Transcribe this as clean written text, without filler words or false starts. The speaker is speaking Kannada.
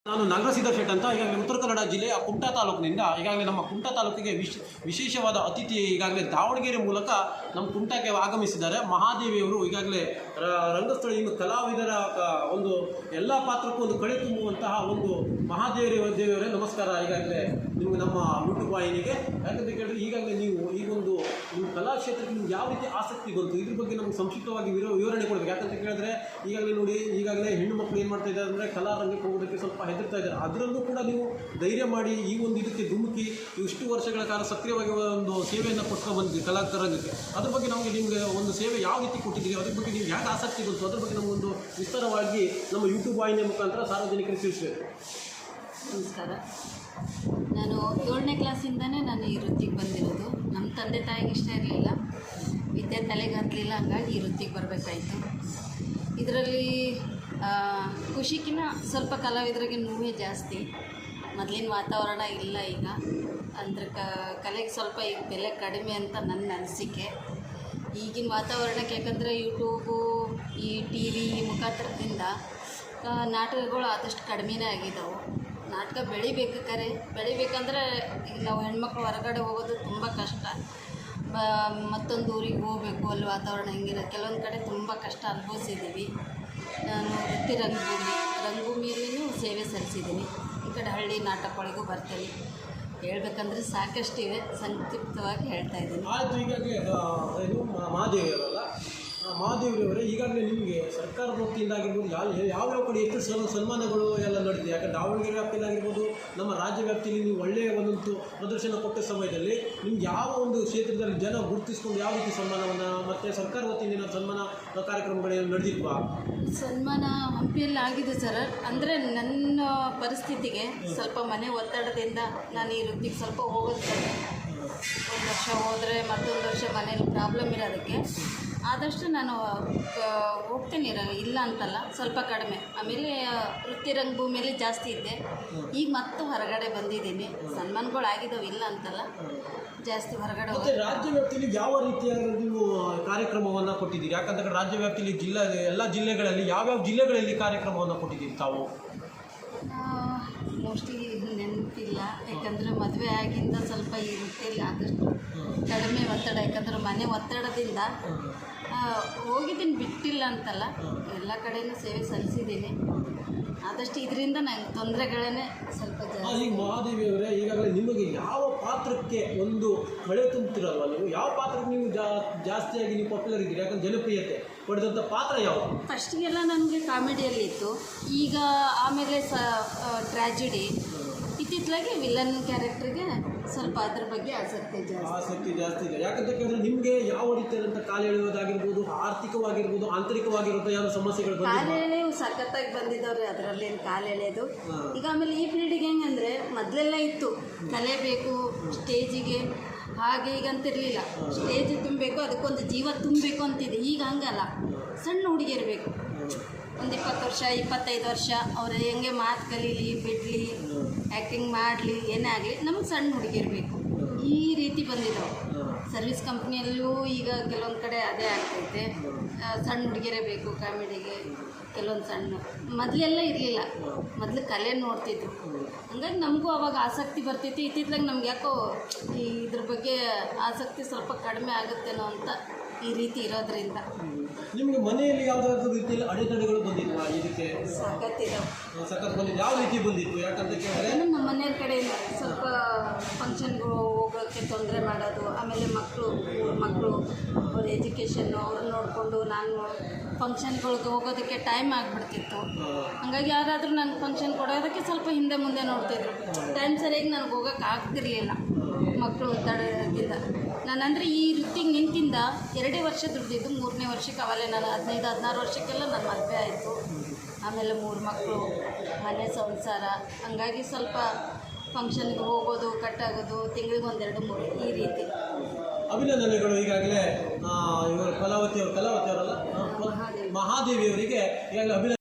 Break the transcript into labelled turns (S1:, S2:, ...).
S1: ನಾನು ನಾಗರಸಿದ್ಧ ಶೆಟ್ ಅಂತ ಈಗಾಗಲೇ ಉತ್ತರ ಕನ್ನಡ ಜಿಲ್ಲೆಯ ಕುಮಟಾ ತಾಲೂಕಿನಿಂದ ಈಗಾಗಲೇ ನಮ್ಮ ಕುಮಟಾ ತಾಲೂಕಿಗೆ ವಿಶೇಷವಾದ ಅತಿಥಿ ಈಗಾಗಲೇ ದಾವಣಗೆರೆ ಮೂಲಕ ನಮ್ಮ ಕುಮಟಾಕ್ಕೆ ಆಗಮಿಸಿದ್ದಾರೆ. ಮಹಾದೇವಿಯವರು ಈಗಾಗಲೇ ರಂಗಸ್ಥಳ ಇನ್ನು ಕಲಾವಿದರ ಒಂದು ಎಲ್ಲ ಪಾತ್ರಕ್ಕೂ ಒಂದು ಕಳೆ ತುಂಬುವಂತಹ ಒಂದು ದೇವಿಯವರೇ ನಮಸ್ಕಾರ. ಈಗಾಗಲೇ ನಿಮಗೆ ನಮ್ಮ ಯೂಟ್ಯೂಬ್ ವಾಹಿನಿಗೆ ಯಾಕಂತ ಕೇಳಿದ್ರೆ ಈಗಾಗಲೇ ನೀವು ಈ ಒಂದು ನಿಮ್ಮ ಕಲಾಕ್ಷೇತ್ರಕ್ಕೆ ನಿಮ್ಗೆ ಯಾವ ರೀತಿ ಆಸಕ್ತಿ ಬಂತು ಇದ್ರ ಬಗ್ಗೆ ನಮ್ಗೆ ಸಂಕ್ಷಿಪ್ತವಾಗಿ ವಿವರಣೆ ಕೊಡಬೇಕು. ಯಾಕಂತ ಕೇಳಿದ್ರೆ ಈಗಾಗಲೇ ನೋಡಿ ಈಗಾಗಲೇ ಹೆಣ್ಣು ಮಕ್ಕಳು ಏನು ಮಾಡ್ತಾ ಇದ್ದಾರೆ ಅಂದರೆ ಕಲಾರಂಗಕ್ಕೆ ಹೋಗೋದಕ್ಕೆ ಸ್ವಲ್ಪ ಹೆದರ್ತಾ ಇದ್ದಾರೆ. ಅದರಲ್ಲೂ ಕೂಡ ನೀವು ಧೈರ್ಯ ಮಾಡಿ ಈ ಒಂದು ಇದಕ್ಕೆ ಧುಮುಕಿ ಇಷ್ಟು ವರ್ಷಗಳ ಕಾಲ ಸಕ್ರಿಯವಾಗಿ ಒಂದು ಸೇವೆಯನ್ನು ಕೊಟ್ಕೊಂಡು ಬಂದಿದ್ದೀವಿ ಕಲಾರಂಗಕ್ಕೆ. ಅದ್ರ ಬಗ್ಗೆ ನಿಮಗೆ ಒಂದು ಸೇವೆ ಯಾವ ರೀತಿ ಕೊಟ್ಟಿದ್ದೀರಿ, ಅದ್ರ ಬಗ್ಗೆ ನೀವು ಯಾಕೆ ಆಸಕ್ತಿ ಬಂತು, ಅದ್ರ ಬಗ್ಗೆ ನಮಗೊಂದು ವಿಸ್ತಾರವಾಗಿ ನಮ್ಮ ಯೂಟ್ಯೂಬ್ ವಾಹಿನಿಯ ಮುಖಾಂತರ ಸಾರ್ವಜನಿಕರಿಗೆ ತಿಳಿಸಬೇಕು.
S2: ನಮಸ್ಕಾರ. ನಾನು 7ನೇ ಕ್ಲಾಸಿಂದನೇ ನಾನು ಈ ವೃತ್ತಿಗೆ ಬಂದಿರೋದು. ನಮ್ಮ ತಂದೆ ತಾಯಿಗೆ ಇಷ್ಟ ಇರಲಿಲ್ಲ, ವಿದ್ಯೆ ತಲೆಗೆ ಹತ್ತಲಿಲ್ಲ, ಹಂಗಾಗಿ ಈ ವೃತ್ತಿಗೆ ಬರಬೇಕಾಯಿತು. ಇದರಲ್ಲಿ ಖುಷಿಗಿನ್ನ ಸ್ವಲ್ಪ ಕಲಾವಿದರಿಗೆ ನೋವೇ ಜಾಸ್ತಿ. ಮೊದಲಿನ ವಾತಾವರಣ ಇಲ್ಲ ಈಗ, ಅಂದರೆ ಕಲೆಗೆ ಸ್ವಲ್ಪ ಈಗ ಬೆಲೆ ಕಡಿಮೆ ಅಂತ ನನ್ನ ಅನಿಸಿಕೆ. ಈಗಿನ ವಾತಾವರಣಕ್ಕೆ ಯಾಕಂದರೆ ಯೂಟ್ಯೂಬು ಈ ಟಿ ವಿ ಮುಖಾಂತರದಿಂದ ನಾಟಕಗಳು ಆದಷ್ಟು ಕಡಿಮೆನೇ ಆಗಿದ್ದಾವೆ. ನಾಟಕ ಬೆಳಿಬೇಕಂದ್ರೆ ಈಗ ನಾವು ಹೆಣ್ಮಕ್ಳು ಹೊರಗಡೆ ಹೋಗೋದು ತುಂಬ ಕಷ್ಟ. ಮತ್ತೊಂದು ಊರಿಗೆ ಹೋಗಬೇಕು, ಅಲ್ಲಿ ವಾತಾವರಣ ಹೆಂಗಿರೋ ಕೆಲವೊಂದು ಕಡೆ ತುಂಬ ಕಷ್ಟ ಅನುಭವಿಸಿದ್ದೀವಿ. ನಾನು ವೃತ್ತಿ ರಂಗಭೂಮಿಯಲ್ಲಿಯೂ ಸೇವೆ ಸಲ್ಲಿಸಿದ್ದೀನಿ. ಈ ಕಡೆ ಹಳ್ಳಿ ನಾಟಕಗಳಿಗೂ ಬರ್ತೇನೆ. ಹೇಳ್ಬೇಕಂದ್ರೆ ಸಾಕಷ್ಟಿವೆ, ಸಂಕ್ಷಿಪ್ತವಾಗಿ ಹೇಳ್ತಾ ಇದ್ದೀನಿ.
S1: ಆಯಿತು. ಈಗಾಗಲೇ ಇದು ಮಹಾದೇವಿಯವರೇ ಈಗಾಗಲೇ ನಿಮಗೆ ಸರ್ಕಾರದ ವತಿಯಿಂದ ಆಗಿರ್ಬೋದು ಯಾವ್ಯಾವ ಕಡೆ ಎಷ್ಟು ಸನ್ಮಾನಗಳು ಎಲ್ಲ ನಡೆದಿದೆ. ಯಾಕಂದರೆ ದಾವಣಗೆರೆ ವ್ಯಾಪ್ತಿಯಲ್ಲಿ ಆಗಿರ್ಬೋದು, ನಮ್ಮ ರಾಜ್ಯ ವ್ಯಾಪ್ತಿಯಲ್ಲಿ ನೀವು ಒಳ್ಳೆಯ ಒಂದೊಂದು ಪ್ರದರ್ಶನ ಕೊಟ್ಟ ಸಮಯದಲ್ಲಿ ನಿಮ್ಗೆ ಯಾವ ಒಂದು ಕ್ಷೇತ್ರದಲ್ಲಿ ಜನ ಗುರುತಿಸ್ಕೊಂಡು ಯಾವ ರೀತಿ ಸನ್ಮಾನವನ್ನು ಮತ್ತು ಸರ್ಕಾರ ವತಿಯಿಂದ ಸನ್ಮಾನ ಕಾರ್ಯಕ್ರಮಗಳು ನಡೆದಿಲ್ವಾ?
S2: ಸನ್ಮಾನ ಹಂಪಿಯಲ್ಲಿ ಆಗಿದೆ ಸರ್. ಅಂದರೆ ನನ್ನ ಪರಿಸ್ಥಿತಿಗೆ ಸ್ವಲ್ಪ ಮನೆ ಒತ್ತಡದಿಂದ ನಾನು ಈ ವೃತ್ತಿಗೆ ಸ್ವಲ್ಪ ಹೋಗೋದು ಕಡಿಮೆ. ಒಂದು ವರ್ಷ ಹೋದರೆ ಮತ್ತೊಂದು ವರ್ಷ ಮನೇಲಿ ಪ್ರಾಬ್ಲಮ್ ಇರೋದಕ್ಕೆ ಆದಷ್ಟು ನಾನು ಹೋಗ್ತೀನಿ, ಇಲ್ಲ ಅಂತಲ್ಲ, ಸ್ವಲ್ಪ ಕಡಿಮೆ. ಆಮೇಲೆ ವೃತ್ತಿ ರಂಗಭೂಮಿಯಲ್ಲಿ ಜಾಸ್ತಿ ಇದ್ದೆ. ಈಗ ಮತ್ತೆ ಹೊರಗಡೆ ಬಂದಿದ್ದೀನಿ. ಸನ್ಮಾನಗಳು ಆಗಿದ್ದಾವೆ, ಇಲ್ಲ ಅಂತಲ್ಲ, ಜಾಸ್ತಿ ಹೊರಗಡೆ.
S1: ಮತ್ತು ರಾಜ್ಯ ವ್ಯಾಪ್ತಿಯಲ್ಲಿ ಯಾವ ರೀತಿಯಾದ ನೀವು ಕಾರ್ಯಕ್ರಮವನ್ನು ಕೊಟ್ಟಿದ್ದೀರಿ? ಯಾಕಂದರೆ ರಾಜ್ಯ ವ್ಯಾಪ್ತಿಯಲ್ಲಿ ಎಲ್ಲ ಜಿಲ್ಲೆಗಳಲ್ಲಿ ಯಾವ್ಯಾವ ಜಿಲ್ಲೆಗಳಲ್ಲಿ ಕಾರ್ಯಕ್ರಮವನ್ನು ಕೊಟ್ಟಿದ್ದೀರಿ ತಾವು?
S2: ಮೋಸ್ಟ್ಲಿ ನೆನಪಿಲ್ಲ, ಯಾಕಂದರೆ ಮದುವೆ ಆಗಿಂದ ಸ್ವಲ್ಪ ಈ ವೃತ್ತಿಯಲ್ಲಿ ಆದಷ್ಟು ಕಡಿಮೆ ಒತ್ತಡ. ಯಾಕಂದ್ರೆ ಮನೆ ಒತ್ತಡದಿಂದ ಹೋಗಿದ್ದೀನಿ, ಬಿಟ್ಟಿಲ್ಲ ಅಂತಲ್ಲ, ಎಲ್ಲ ಕಡೆಯೂ ಸೇವೆ ಸಲ್ಲಿಸಿದ್ದೀನಿ. ಆದಷ್ಟು ಇದರಿಂದ ನಂಗೆ ತೊಂದರೆಗಳೇ ಸ್ವಲ್ಪ ಜಾಸ್ತಿ.
S1: ಈಗ ಮಹಾದೇವಿಯವರೇ ಈಗಾಗಲೇ ನಿಮಗೆ ಯಾವ ಪಾತ್ರಕ್ಕೆ ಒಂದು ಕಳೆ ತುಂಬ್ತಿರಲ್ವ, ನೀವು ಯಾವ ಪಾತ್ರಕ್ಕೆ ನೀವು ಜಾಸ್ತಿಯಾಗಿ ನೀವು ಪಾಪ್ಯುಲರ್ ಇದ್ದೀರಿ? ಯಾಕಂದ್ರೆ ಜನಪ್ರಿಯತೆ ಪಡೆದಂಥ ಪಾತ್ರ ಯಾವ?
S2: ಫಸ್ಟಿಗೆಲ್ಲ ನನಗೆ ಕಾಮಿಡಿಯಲ್ಲಿ ಇತ್ತು. ಈಗ ಆಮೇಲೆ ಟ್ರ್ಯಾಜಿಡಿ, ಇತ್ತಿತ್ತಲಾಗಿ ವಿಲನ್ ಕ್ಯಾರೆಕ್ಟ್ರಿಗೆ ಸ್ವಲ್ಪ ಅದ್ರ ಬಗ್ಗೆ ಆಸಕ್ತಿ
S1: ಜಾಸ್ತಿ ಇದೆ. ಯಾಕಂತ ಕೇಳಿದ್ರೆ ನಿಮಗೆ ಯಾವ ರೀತಿಯಾದಂಥ ಕಾಲು ಎಳೆಯೋದಾಗಿರ್ಬೋದು, ಆರ್ಥಿಕವಾಗಿರ್ಬೋದು, ಆಂತರಿಕವಾಗಿರುತ್ತೆ ಯಾವ ಸಮಸ್ಯೆಗಳು
S2: ಕಾಲು ಎಳೆಯು ಸಖತ್ತಾಗಿ ಬಂದಿದ್ದವ್ರೆ, ಅದರಲ್ಲೇನು ಕಾಲು ಎಳೆಯೋದು. ಈಗ ಆಮೇಲೆ ಈ ಫೀಲ್ಡಿಗೆ ಹೆಂಗಂದರೆ ಮೊದಲೆಲ್ಲ ಇತ್ತು, ಕಲಿಯಬೇಕು ಸ್ಟೇಜಿಗೆ, ಹಾಗೆ ಈಗ ಅಂತಿರಲಿಲ್ಲ. ಸ್ಟೇಜ್ ತುಂಬಬೇಕು, ಅದಕ್ಕೊಂದು ಜೀವ ತುಂಬಬೇಕು ಅಂತಿದೆ. ಈಗ ಹಂಗಲ್ಲ, ಸಣ್ಣ ಹುಡುಗಿಯರ್ಬೇಕು, ಒಂದು 20 ವರ್ಷ 25 ವರ್ಷ ಅವ್ರು ಹೆಂಗೆ ಮಾತು ಕಲೀಲಿ, ಬಿಡಲಿ, ಆ್ಯಕ್ಟಿಂಗ್ ಮಾಡಲಿ, ಏನೇ ಆಗಲಿ, ನಮಗೆ ಸಣ್ಣ ಹುಡುಗಿರ್ಬೇಕು. ಈ ರೀತಿ ಬಂದಿದ್ದಾವೆ. ಸರ್ವಿಸ್ ಕಂಪ್ನಿಯಲ್ಲೂ ಈಗ ಕೆಲವೊಂದು ಕಡೆ ಅದೇ ಆಗ್ತೈತೆ, ಸಣ್ಣ ಹುಡುಗಿಯರೇ ಬೇಕು ಕಾಮಿಡಿಗೆ. ಕೆಲವೊಂದು ಸಣ್ಣ ಮೊದಲೆಲ್ಲ ಇರಲಿಲ್ಲ, ಮೊದಲು ಕಲೆ ನೋಡ್ತಿದ್ರು, ಹಂಗಾಗಿ ನಮಗೂ ಅವಾಗ ಆಸಕ್ತಿ ಬರ್ತಿತ್ತು. ಇತ್ತಿತ್ತಲಾಗಿ ನಮ್ಗೆ ಯಾಕೋ ಇದ್ರ ಬಗ್ಗೆ ಆಸಕ್ತಿ ಸ್ವಲ್ಪ ಕಡಿಮೆ ಆಗುತ್ತೇನೋ ಅಂತ ಈ ರೀತಿ ಇರೋದ್ರಿಂದ.
S1: ನಿಮಗೆ ಮನೆಯಲ್ಲಿ ಯಾವುದಾದ್ರೂ ರೀತಿಯಲ್ಲಿ ಅಡೆತಡೆಗಳು ಬಂದಿದ್ವಾ ಇದಕ್ಕೆ?
S2: ಸಖತ್
S1: ಬಂದಿದ್ದು ಯಾವ ರೀತಿ ಬಂದಿತ್ತು? ಯಾಕಂತ ಕೇಳಿದ್ರೆ
S2: ನಮ್ಮ ಮನೆಯವ್ರ ಕಡೆಯಿಂದ ಸ್ವಲ್ಪ ಫಂಕ್ಷನ್ಗಳು ಹೋಗೋಕ್ಕೆ ತೊಂದರೆ ಮಾಡೋದು. ಆಮೇಲೆ ಮಕ್ಕಳು ಅವ್ರ ಎಜುಕೇಷನ್ನು ಅವ್ರು ನೋಡಿಕೊಂಡು ನಾನು ಫಂಕ್ಷನ್ಗಳಿಗೆ ಹೋಗೋದಕ್ಕೆ ಟೈಮ್ ಆಗಿಬಿಡ್ತಿತ್ತು. ಹಂಗಾಗಿ ಯಾರಾದರೂ ನನಗೆ ಫಂಕ್ಷನ್ ಕೊಡೋದಕ್ಕೆ ಸ್ವಲ್ಪ ಹಿಂದೆ ಮುಂದೆ ನೋಡ್ತಿದ್ರು. ಟೈಮ್ ಸರಿಯಾಗಿ ನನಗೆ ಹೋಗೋಕ್ಕೆ ಆಗ್ತಿರ್ಲಿಲ್ಲ ಮಕ್ಕಳು ಒತ್ತಡದಿಂದ. ನಾನಂದರೆ ಈ ವೃತ್ತಿಗೆ ನಿಂತಿಂದ 2 ವರ್ಷ ದುಡ್ದಿದ್ದು, 3ನೇ ವರ್ಷಕ್ಕೆ ಅವಲೇ ನಾನು 15-16 ವರ್ಷಕ್ಕೆಲ್ಲ ನನ್ನ ಮದುವೆ ಆಯಿತು. ಆಮೇಲೆ 3 ಮಕ್ಕಳು, ಮನೆ ಸಂಸಾರ, ಹಂಗಾಗಿ ಸ್ವಲ್ಪ ಫಂಕ್ಷನ್ಗೆ ಹೋಗೋದು, ಕಟ್ಟಾಗೋದು, ತಿಂಗಳಿಗೆ 1, 2, 3 ಈ ರೀತಿ.
S1: ಅಭಿನಂದನೆಗಳು. ಈಗಾಗಲೇ ಇವರು ಕಲಾವತಿಯವರಲ್ಲ, ಮಹಾದೇವಿಯವರಿಗೆ ಈಗಾಗಲೇ